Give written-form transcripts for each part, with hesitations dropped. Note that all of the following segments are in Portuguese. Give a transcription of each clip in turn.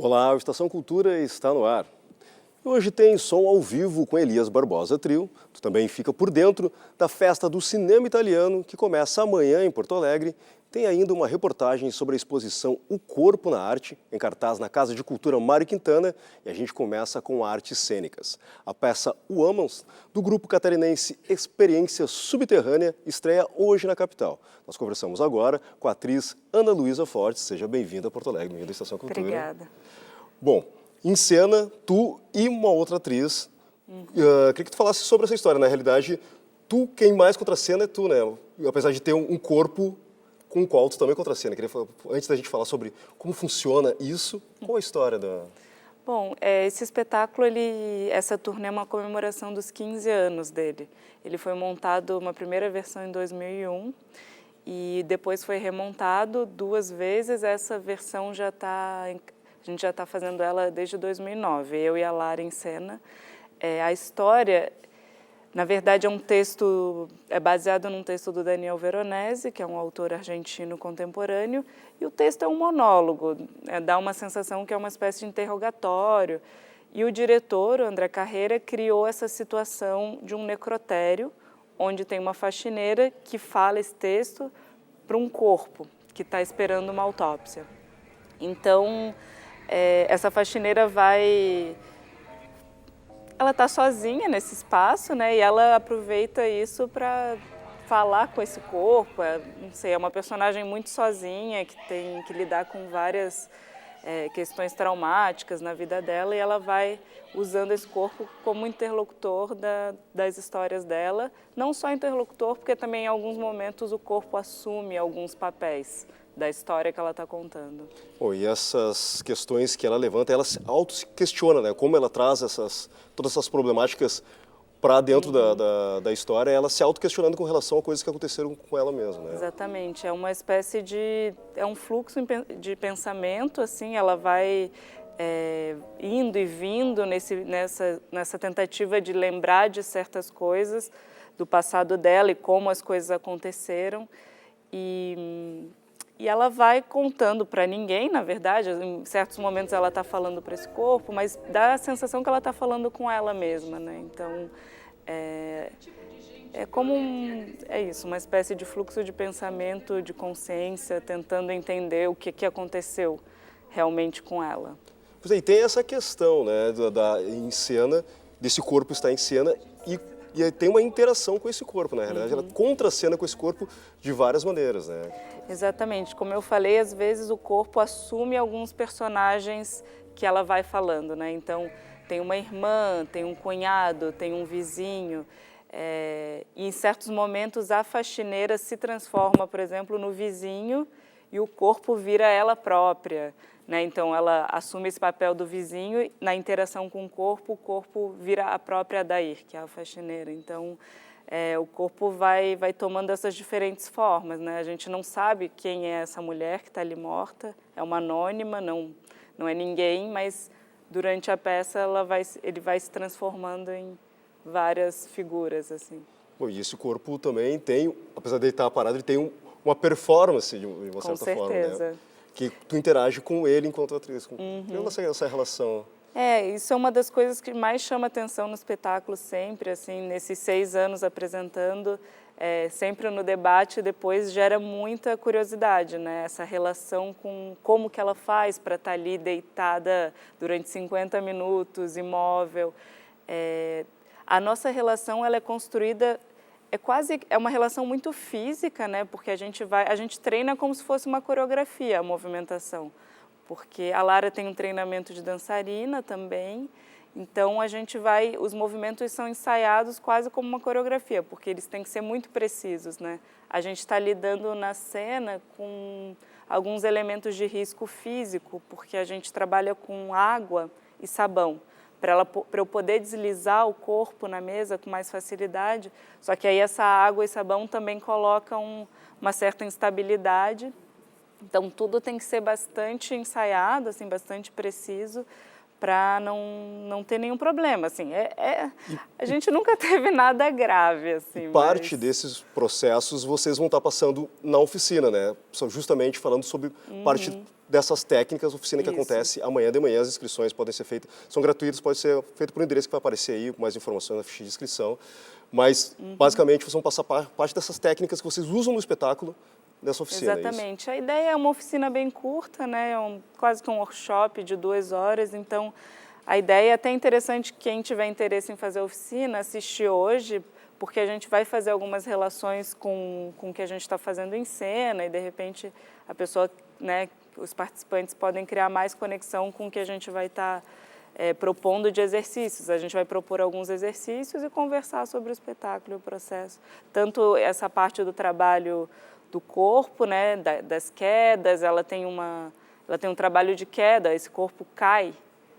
Olá, o Estação Cultura está no ar. Hoje tem som ao vivo com Elias Barbosa Trio. Tu também fica por dentro da festa do cinema italiano, que começa amanhã em Porto Alegre. Tem ainda uma reportagem sobre a exposição O Corpo na Arte, em cartaz na Casa de Cultura Mário Quintana, e a gente começa com artes cênicas. A peça O Amans, do grupo catarinense Experiência Subterrânea, estreia hoje na capital. Nós conversamos agora com a atriz Ana Luísa Fortes. Seja bem-vinda a Porto Alegre, bem-vinda à Estação Cultura. Obrigada. Bom, em cena, tu e uma outra atriz. Queria que tu falasse sobre essa história. Na realidade, quem mais contracena é tu, né? Apesar de ter um corpo com o qual tu também contracena. Antes da gente falar sobre como funciona isso, qual a história da... Bom, esse espetáculo, essa turnê é uma comemoração dos 15 anos dele. Ele foi montado uma primeira versão em 2001 e depois foi remontado 2 vezes. Essa versão a gente já está fazendo ela desde 2009, eu e a Lara em cena. A história, na verdade, é baseado num texto do Daniel Veronese, que é um autor argentino contemporâneo, e o texto é um monólogo, dá uma sensação que é uma espécie de interrogatório. E o diretor, o André Carreira, criou essa situação de um necrotério, onde tem uma faxineira que fala esse texto para um corpo que está esperando uma autópsia. Então, essa faxineira ela está sozinha nesse espaço, né? E ela aproveita isso para falar com esse corpo. Não sei, é uma personagem muito sozinha, que tem que lidar com várias questões traumáticas na vida dela, e ela vai usando esse corpo como interlocutor das histórias dela. Não só interlocutor, porque também em alguns momentos o corpo assume alguns papéis da história que ela está contando. E essas questões que ela levanta, ela se auto-questiona, né? Como ela traz todas essas problemáticas para dentro da história, ela se auto-questionando com relação a coisas que aconteceram com ela mesma, né? Exatamente, é uma espécie é um fluxo de pensamento, assim, ela vai indo e vindo nessa tentativa de lembrar de certas coisas do passado dela e como as coisas aconteceram. E ela vai contando para ninguém, na verdade. Em certos momentos ela está falando para esse corpo, mas dá a sensação que ela está falando com ela mesma, né? Então, é como uma espécie de fluxo de pensamento, de consciência, tentando entender o que aconteceu realmente com ela. Pois é, e tem essa questão, né, em cena, desse corpo estar em cena e tem uma interação com esse corpo, na realidade. Ela contracena com esse corpo de várias maneiras, né? Exatamente. Como eu falei, às vezes o corpo assume alguns personagens que ela vai falando, né? Então, tem uma irmã, tem um cunhado, tem um vizinho. E em certos momentos a faxineira se transforma, por exemplo, no vizinho e o corpo vira ela própria, né? Então, ela assume esse papel do vizinho e na interação com o corpo vira a própria Adair, que é a faxineira. Então, o corpo vai tomando essas diferentes formas, né? A gente não sabe quem é essa mulher que está ali morta, é uma anônima, não é ninguém, mas durante a peça ele vai se transformando em várias figuras, assim. Bom, e esse corpo também tem, apesar de ele estar parado, ele tem uma performance de uma certa forma, né? Com certeza. Que tu interage com ele enquanto atriz. Essa relação. Isso é uma das coisas que mais chama atenção no espetáculo sempre, assim, nesses 6 anos apresentando, sempre no debate, depois gera muita curiosidade, né? Essa relação com como que ela faz para estar ali deitada durante 50 minutos, imóvel. A nossa relação, ela é construída, é uma relação muito física, né? Porque a gente treina como se fosse uma coreografia, a movimentação. Porque a Lara tem um treinamento de dançarina também, então os movimentos são ensaiados quase como uma coreografia, porque eles têm que ser muito precisos, né? A gente está lidando na cena com alguns elementos de risco físico, porque a gente trabalha com água e sabão, para eu poder deslizar o corpo na mesa com mais facilidade, só que aí essa água e sabão também colocam uma certa instabilidade. Então, tudo tem que ser bastante ensaiado, assim, bastante preciso, para não ter nenhum problema. Assim, a gente nunca teve nada grave. Assim, parte desses processos vocês vão estar passando na oficina, né? Justamente falando sobre parte dessas técnicas, oficina que Isso. acontece amanhã de manhã. As inscrições podem ser feitas, são gratuitas, pode ser feito por um endereço que vai aparecer aí, com mais informações na ficha de inscrição. Mas, basicamente, vocês vão passar parte dessas técnicas que vocês usam no espetáculo nessa oficina. Exatamente. A ideia é uma oficina bem curta, né? Quase que um workshop de 2 horas. Então, a ideia é até interessante quem tiver interesse em fazer a oficina, assistir hoje, porque a gente vai fazer algumas relações com o que a gente está fazendo em cena e, de repente, a pessoa, né, os participantes podem criar mais conexão com o que a gente vai estar propondo de exercícios. A gente vai propor alguns exercícios e conversar sobre o espetáculo e o processo. Tanto essa parte do trabalho do corpo, né, das quedas, ela tem um trabalho de queda, esse corpo cai,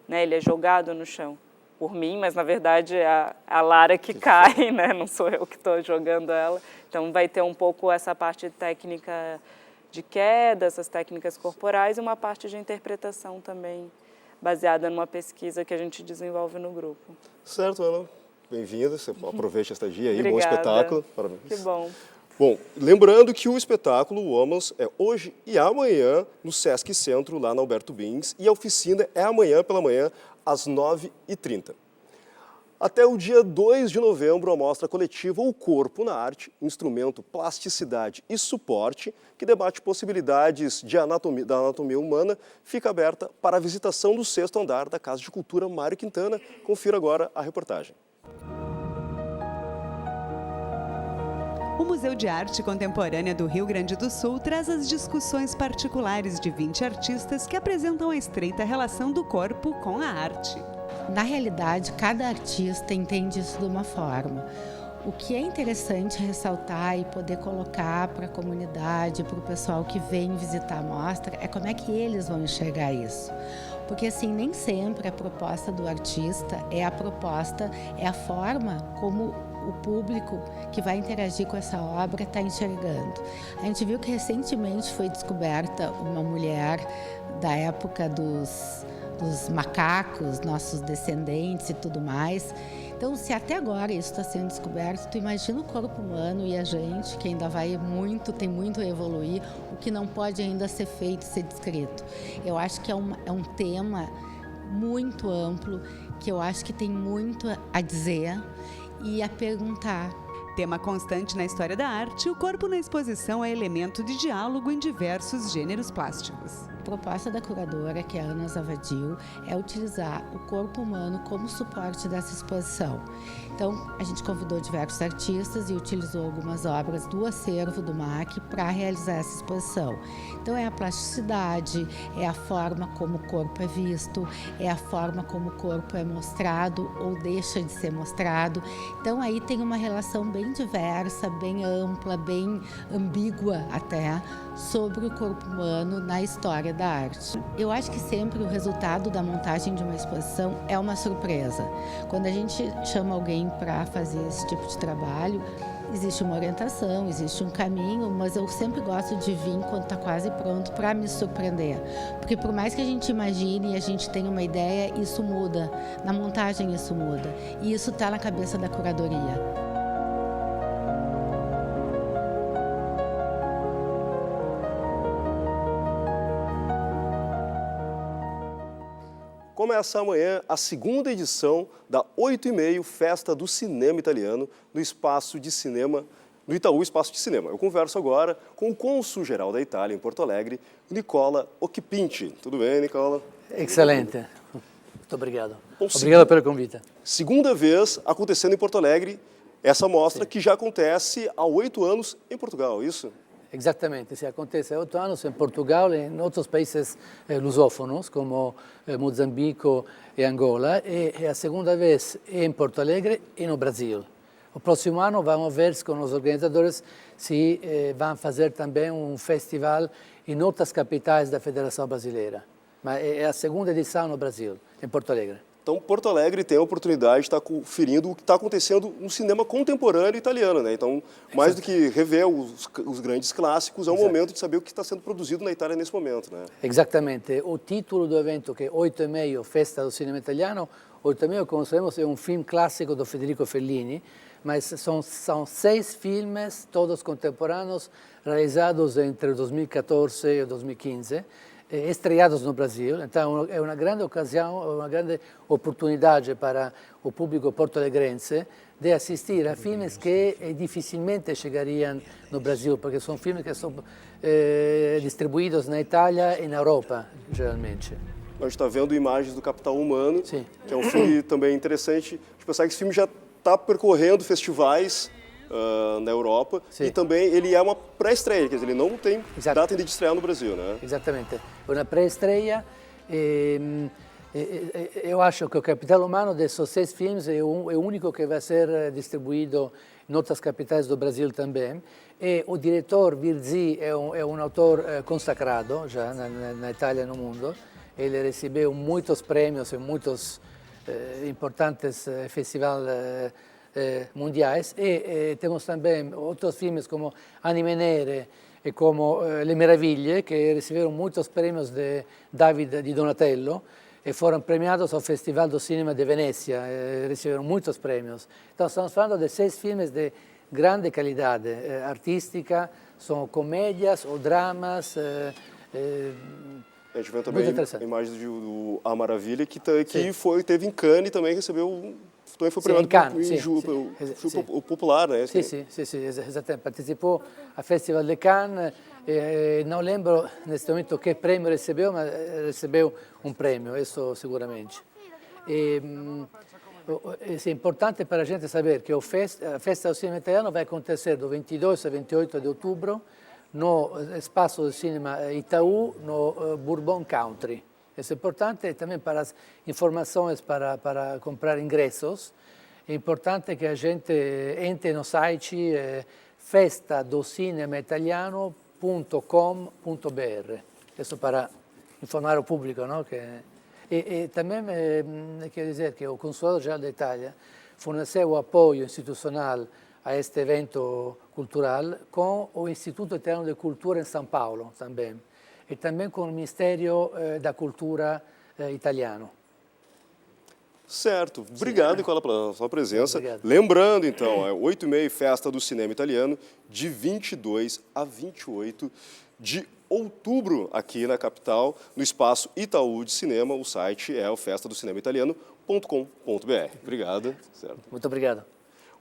né, ele é jogado no chão por mim, mas na verdade é a Lara que cai, né, não sou eu que estou jogando ela. Então vai ter um pouco essa parte técnica de queda, essas técnicas corporais e uma parte de interpretação também, baseada numa pesquisa que a gente desenvolve no grupo. Certo, Ana. Bem-vinda. Você aproveite esta dia aí. Obrigada. Bom espetáculo. Parabéns. Que bom. Bom, lembrando que o espetáculo Woman's é hoje e amanhã no Sesc Centro, lá na Alberto Bins, e a oficina é amanhã pela manhã, às 9h30. Até o dia 2 de novembro, a mostra coletiva O Corpo na Arte, instrumento, plasticidade e suporte, que debate possibilidades da anatomia humana, fica aberta para a visitação do 6º andar da Casa de Cultura Mário Quintana. Confira agora a reportagem. O Museu de Arte Contemporânea do Rio Grande do Sul traz as discussões particulares de 20 artistas que apresentam a estreita relação do corpo com a arte. Na realidade, cada artista entende isso de uma forma. O que é interessante ressaltar e poder colocar para a comunidade, para o pessoal que vem visitar a mostra, é como é que eles vão enxergar isso. Porque assim, nem sempre a proposta do artista é a forma como o público que vai interagir com essa obra está enxergando. A gente viu que recentemente foi descoberta uma mulher da época dos macacos, nossos descendentes e tudo mais. Então, se até agora isso está sendo descoberto, tu imagina o corpo humano e a gente, que ainda tem muito a evoluir, o que não pode ainda ser feito, ser descrito. Eu acho que é um tema muito amplo, que eu acho que tem muito a dizer e a perguntar. Tema constante na história da arte, o corpo na exposição é elemento de diálogo em diversos gêneros plásticos. A proposta da curadora, que é a Ana Zavadil, é utilizar o corpo humano como suporte dessa exposição. Então, a gente convidou diversos artistas e utilizou algumas obras do acervo do MAC para realizar essa exposição. Então, é a plasticidade, é a forma como o corpo é visto, é a forma como o corpo é mostrado ou deixa de ser mostrado. Então, aí tem uma relação bem diversa, bem ampla, bem ambígua até, sobre o corpo humano na história da arte. Eu acho que sempre o resultado da montagem de uma exposição é uma surpresa. Quando a gente chama alguém para fazer esse tipo de trabalho, existe uma orientação, existe um caminho, mas eu sempre gosto de vir quando está quase pronto para me surpreender. Porque por mais que a gente imagine e a gente tenha uma ideia, isso muda. Na montagem isso muda. E isso está na cabeça da curadoria. Começa amanhã a 2ª edição da 8h30 Festa do Cinema Italiano no Espaço de Cinema, no Itaú Espaço de Cinema. Eu converso agora com o cônsul-geral da Itália em Porto Alegre, Nicola Occhipinti. Tudo bem, Nicola? Excelente. Muito obrigado. Bom, Obrigado pelo convite. 2ª vez acontecendo em Porto Alegre essa mostra que já acontece há 8 anos em Portugal, isso? Exatamente, se acontece há 8 anos em Portugal e em outros países lusófonos, como Moçambique e Angola, e a 2ª vez em Porto Alegre e no Brasil. O próximo ano vamos ver com os organizadores se vão fazer também um festival em outras capitais da Federação Brasileira. Mas é a 2ª edição no Brasil, em Porto Alegre. Então, Porto Alegre tem a oportunidade de estar conferindo o que está acontecendo no cinema contemporâneo italiano, né? Então, mais do que rever os grandes clássicos, é o momento de saber o que está sendo produzido na Itália nesse momento, né? Exatamente. O título do evento, que é 8h30 Festa do Cinema Italiano, 8h30, como sabemos, é um filme clássico do Federico Fellini, mas são 6 filmes, todos contemporâneos, realizados entre 2014 e 2015, estreados no Brasil. Então é uma grande ocasião, uma grande oportunidade para o público porto-alegrense de assistir a filmes que dificilmente chegariam no Brasil, porque são filmes que são distribuídos na Itália e na Europa, geralmente. A gente está vendo imagens do Capital Humano, Sim. que é um filme também interessante. A gente pensar que esse filme já está percorrendo festivais na Europa. Sim. E também ele é uma pré-estreia, quer dizer, ele não tem Exato. data ainda de estrear no Brasil, né? Exatamente. Uma pré-estreia. Eu acho que o Capital Humano, desses 6 filmes, é o único que vai ser distribuído em outras capitais do Brasil também. E o diretor Virzì é um autor consagrado já na Itália e no mundo. Ele recebeu muitos prêmios em muitos importantes festivais mundiais. E temos também outros filmes como Anime Nere e como Le Meraviglie, que receberam muitos prêmios de David di Donatello e foram premiados ao Festival do Cinema de Venezia, receberam muitos prêmios. Então, estamos falando de 6 filmes de grande qualidade artística, são comédias ou dramas. A gente vê também imagens do A Maravilha, que teve em Cannes e também recebeu... Também foi premiado o popular, né? Sim, exatamente. Participou ao Festival de Cannes, não lembro neste momento que prêmio recebeu, mas recebeu um prêmio, isso seguramente. É importante para a gente saber que a Festa do Cinema Italiano vai acontecer do 22 a 28 de outubro no Espaço do Cinema Itaú, no Bourbon Country. É importante também para as informações para comprar ingressos. É importante que a gente entre no site festadocinemaitaliano.com.br. Isso para informar o público, não? E também quero dizer que o Consulado Geral da Itália forneceu o apoio institucional a este evento cultural com o Instituto Italiano de Cultura em São Paulo também. E também com o Ministério da Cultura italiano. Certo. Obrigado, Nicola, pela sua presença. Obrigado. Lembrando, então, 8h30, Festa do Cinema Italiano, de 22 a 28 de outubro, aqui na capital, no Espaço Itaú de Cinema. O site é o festadocinemaitaliano.com.br. Obrigado. Certo. Muito obrigado.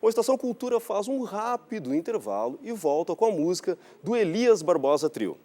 O Estação Cultura faz um rápido intervalo e volta com a música do Elias Barbosa Trio.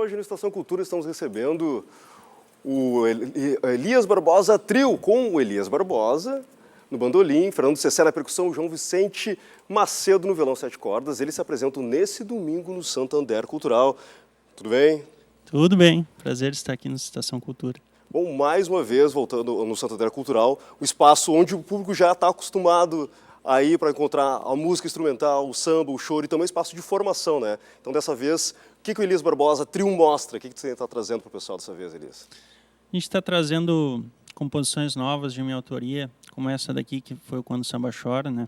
Hoje no Estação Cultura estamos recebendo o Elias Barbosa Trio, com o Elias Barbosa no bandolim, Fernando Cessé na percussão, João Vicente Macedo no violão 7 cordas. Eles se apresentam nesse domingo no Santander Cultural. Tudo bem? Tudo bem, prazer estar aqui no Estação Cultura. Bom, mais uma vez, voltando no Santander Cultural, o espaço onde o público já está acostumado a ir para encontrar a música instrumental, o samba, o choro e também espaço de formação, né? Então, dessa vez, o que o Elias Barbosa Trio mostra? O que você está trazendo para o pessoal dessa vez, Elias? A gente está trazendo composições novas de minha autoria, como essa daqui, que foi Quando o Samba Chora, né?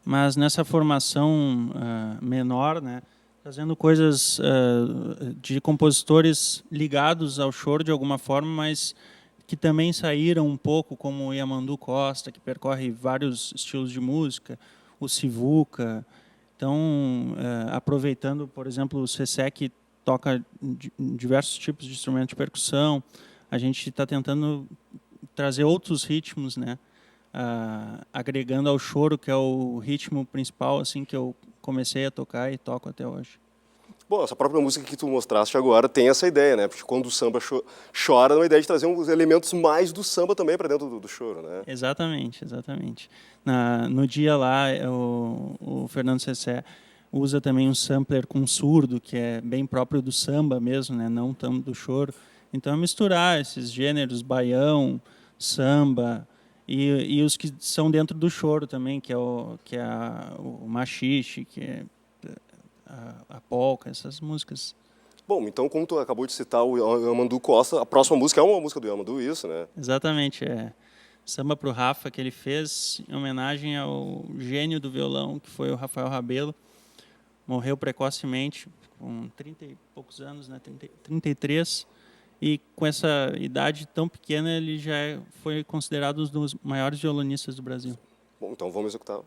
Mas nessa formação menor, né? Trazendo coisas de compositores ligados ao choro de alguma forma, mas que também saíram um pouco, como o Yamandu Costa, que percorre vários estilos de música, o Sivuca. Então, aproveitando, por exemplo, o Cessé, que toca diversos tipos de instrumentos de percussão, a gente está tentando trazer outros ritmos, né? Agregando ao choro, que é o ritmo principal assim, que eu comecei a tocar e toco até hoje. Bom, essa própria música que tu mostraste agora tem essa ideia, né? Porque quando o samba chora, é uma ideia de trazer uns elementos mais do samba também para dentro do choro, né? Exatamente, exatamente. No dia lá, o Fernando Cessé usa também um sampler com surdo, que é bem próprio do samba mesmo, né? Não tão do choro. Então, é misturar esses gêneros, baião, samba, e os que são dentro do choro também, que é o machixe, que é a polca, essas músicas. Bom, então, como tu acabou de citar o Yamandu Costa, a próxima música é uma música do Yamandu, isso, né? Exatamente, é Samba pro Rafa, que ele fez em homenagem ao gênio do violão, que foi o Rafael Rabelo. Morreu precocemente, com 30 e poucos anos, né? 33. E com essa idade tão pequena, ele já foi considerado um dos maiores violonistas do Brasil. Bom, então vamos executar.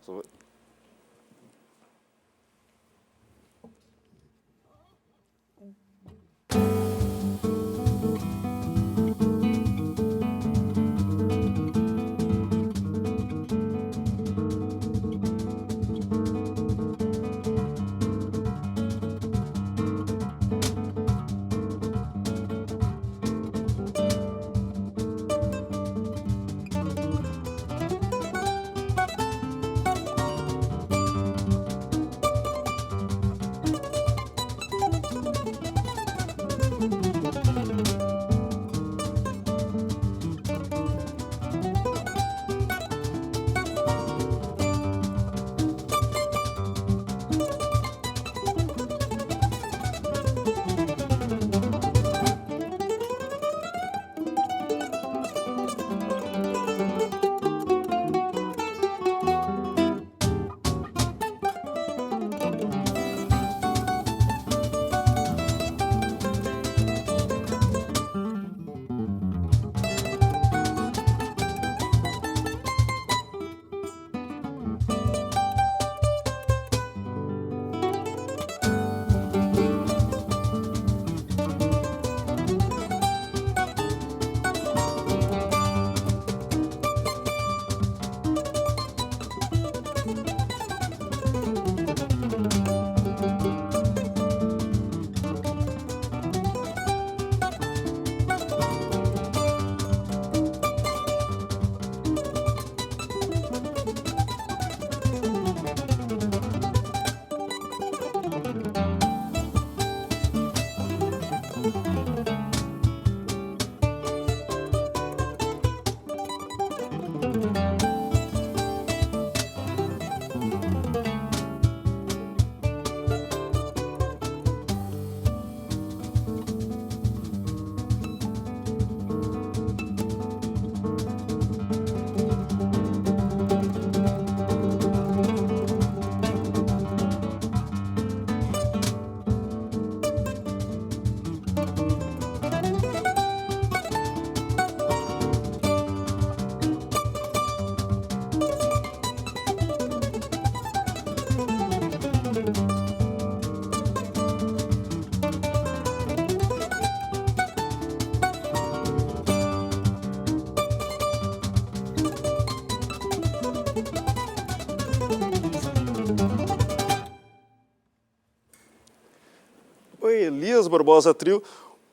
Oi, Elias Barbosa Trio.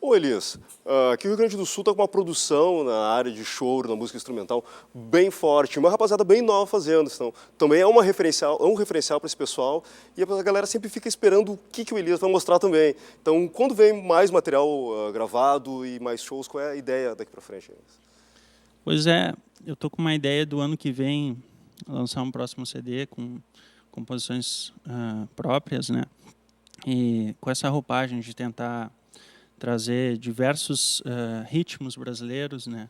Ô Elias, aqui o Rio Grande do Sul está com uma produção na área de choro, na música instrumental, bem forte, uma rapaziada bem nova fazendo, então também é um referencial para esse pessoal, e a galera sempre fica esperando o que o Elias vai mostrar também. Então, quando vem mais material gravado e mais shows, qual é a ideia daqui para frente, Elias? Pois é, eu tô com uma ideia do ano que vem lançar um próximo CD com composições próprias, né? E com essa roupagem de tentar trazer diversos ritmos brasileiros, né?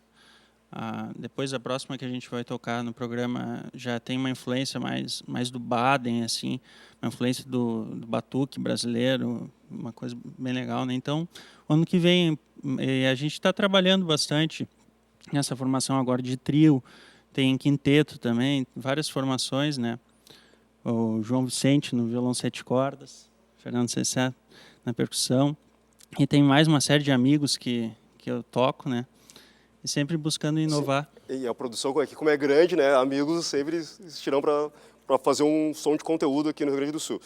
Depois a próxima que a gente vai tocar no programa já tem uma influência mais do Baden, assim, uma influência do batuque brasileiro, uma coisa bem legal, né? Então, ano que vem a gente está trabalhando bastante nessa formação agora de trio, tem quinteto também, várias formações, né? O João Vicente no violão 7 cordas, Fernando Cessé na percussão, e tem mais uma série de amigos que eu toco, né? E sempre buscando inovar. Sim. E a produção aqui, como é grande, né? Amigos sempre estirão para fazer um som de conteúdo aqui no Rio Grande do Sul.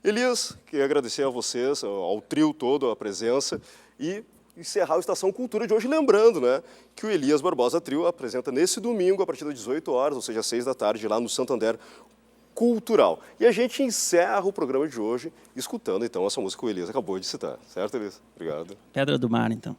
Elias, queria agradecer a vocês, ao trio todo, a presença, e encerrar a Estação Cultura de hoje, lembrando, né, que o Elias Barbosa Trio apresenta nesse domingo, a partir das 18 horas, ou seja, às 6 da tarde, lá no Santander Cultural. E a gente encerra o programa de hoje escutando, então, essa música que o Elias acabou de citar. Certo, Elias? Obrigado. Pedra do Mar, então.